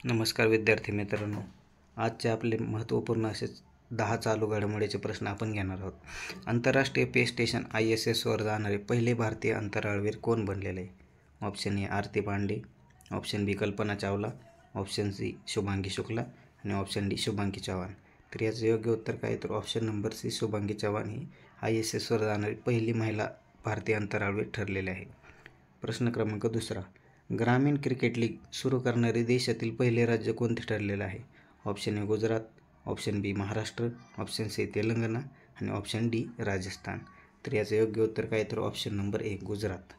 नमस्कार विद्यार्थी मित्रांनो, आजचे आपले महत्त्वपूर्ण असे 10 चालू घडामोडीचे प्रश्न आपण घेणार आहोत. आंतरराष्ट्रीय स्पेस स्टेशन ISSवर जाणारे पहिले भारतीय अंतराळवीर कोण बनलेले आहे? Option A Aarti Pandey, option B Kalpana Chawla, option C Shubhangi Shukla आणि ऑप्शन डी शुभांगी चव्हाण. तर याचं योग्य उत्तर काय? तर option number C Shubhangi Chavan ही ISSवर जाणारी पहिली महिला भारतीय अंतराळवीर ठरलेली आहे. प्रश्न क्रमांक 2. ग्रामीण क्रिकेट लीग सुरू करणारे देशातील पहिले राज्य कोणते ठरलेले आहे? Option A Gujarat, option B Maharashtra, option C Telangana आणि ऑप्शन डी राजस्थान. तर याचं योग्य उत्तर काय? तर ऑप्शन नंबर ए गुजरात.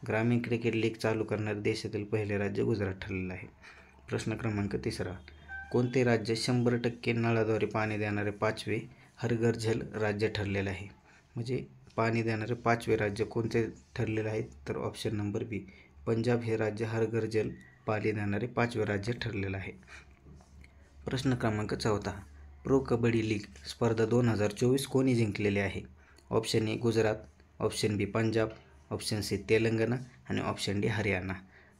ग्रामीण क्रिकेट लीग चालू करणारे देशातील पहिले राज्य गुजरात ठरलेलं आहे. प्रश्न क्रमांक 3. कोणते राज्य 100% नळाद्वारे पाणी देणारे 5वे हर घर जल राज्य ठरलेले आहे? म्हणजे पाणी देणारे 5वे राज्य कोणते ठरलेले आहेत? तर ऑप्शन नंबर बी पंजाब हे राज्य हर घर जल पाणी देणारे 5वे राज्य ठरलेलं आहे. प्रश्न क्रमांक 4. प्रो कबड्डी लीग स्पर्धा 2024 कोणी जिंकलेली आहे? Option A Gujarat, option B Punjab, option C Telangana आणि ऑप्शन डी हरियाणा.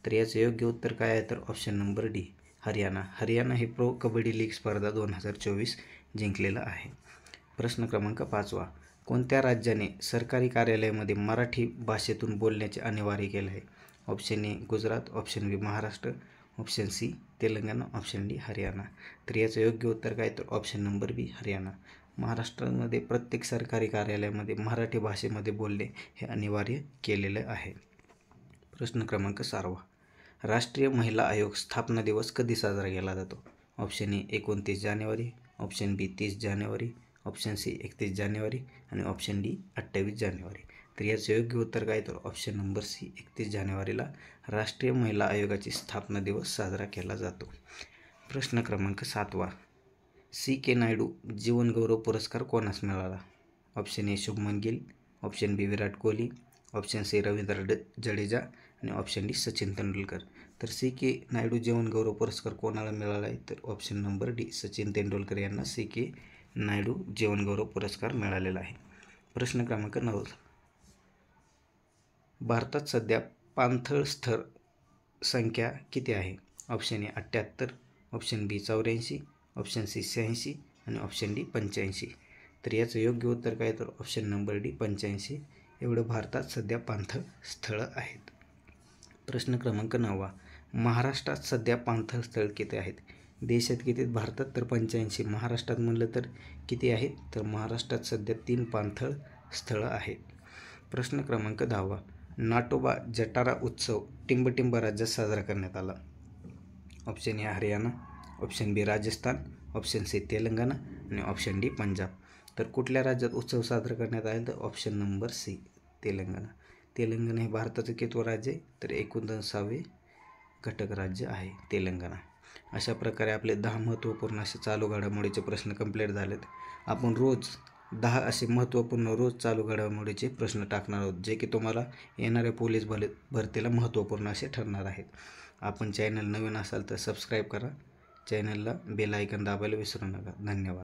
तर याचं योग्य उत्तर काय आहे? तर option number D Haryana. Haryana हे प्रो कबड्डी लीग स्पर्धा 2024 जिंकलेलं आहे. प्रश्न क्रमांक 5. कोणत्या राज्याने सरकारी कार्यालयामध्ये मराठी भाषेतून बोलण्याचे अनिवार्य केले आहे? Option A Gujarat, option B Maharashtra, option C Telangana, option D Haryana. तर याचं योग्य उत्तर काय? तर ऑप्शन नंबर बी हरियाणा. महाराष्ट्रामध्ये प्रत्येक सरकारी कार्यालयामध्ये मराठी भाषेमध्ये बोलणे हे अनिवार्य केलेलं आहे. प्रश्न क्रमांक 6. राष्ट्रीय महिला आयोग स्थापना दिवस कधी साजरा केला जातो? ऑप्शन ए 29 जानेवारी, ऑप्शन बी 30 जानेवारी, ऑप्शन सी 31 जानेवारी आणि ऑप्शन डी 28 जानेवारी. तर याचं योग्य उत्तर काय? तर ऑप्शन नंबर सी 31 जानेवारीला राष्ट्रीय महिला आयोगाची स्थापना दिवस साजरा केला जातो. प्रश्न क्रमांक 7. CK नायडू जीवनगौरव पुरस्कार कोणास मिळाला? Option A Shubman Gill, option B Virat Kohli, option C Ravindra Jadeja आणि ऑप्शन डी सचिन तेंडुलकर. तर CK नायडू जीवनगौरव पुरस्कार कोणाला मिळाला आहे? तर option number D Sachin Tendulkar यांना CK नायडू जीवनगौरव पुरस्कार मिळालेला आहे. प्रश्न क्रमांक 9. भारतात सध्या पाणथळ स्थळ संख्या किती आहे? Option A 78, option B 84, option C 86 आणि ऑप्शन डी 85. तर याचं योग्य उत्तर काय? तर ऑप्शन नंबर डी 85 एवढं भारतात सध्या पाणथळ स्थळं आहेत. प्रश्न क्रमांक 9. महाराष्ट्रात सध्या पाणथळ स्थळ किती आहेत? देशात किती? भारतात तर 85. महाराष्ट्रात म्हणलं तर किती आहेत? तर महाराष्ट्रात सध्या 3 पाणथळ स्थळं आहेत. प्रश्न क्रमांक 10. नाटोबा जटारा उत्सव टिंबटिंब राज्यात साजरा करण्यात आला. Option A Haryana, option B Rajasthan, option C Telangana आणि ऑप्शन डी पंजाब. तर कुठल्या राज्यात उत्सव साजरा करण्यात आला? तर option number C Telangana. Telangana हे भारताचं कितवं राज्य आहे? तर 49वे घटक राज्य आहे तेलंगणा. अशा प्रकारे आपले 10 महत्त्वपूर्ण असे चालू घडामोडीचे प्रश्न कंप्लीट झालेत. आपण रोज 10 असे महत्त्वपूर्ण रोज चालू घडामोडीचे प्रश्न टाकणार आहोत, जे की तुम्हाला येणाऱ्या पोलीस भरतीला महत्त्वपूर्ण असे ठरणार आहेत. आपण चॅनल नवीन असाल तर सबस्क्राईब करा. चॅनलला बेल आयकॉन दाबायला विसरू नका. धन्यवाद.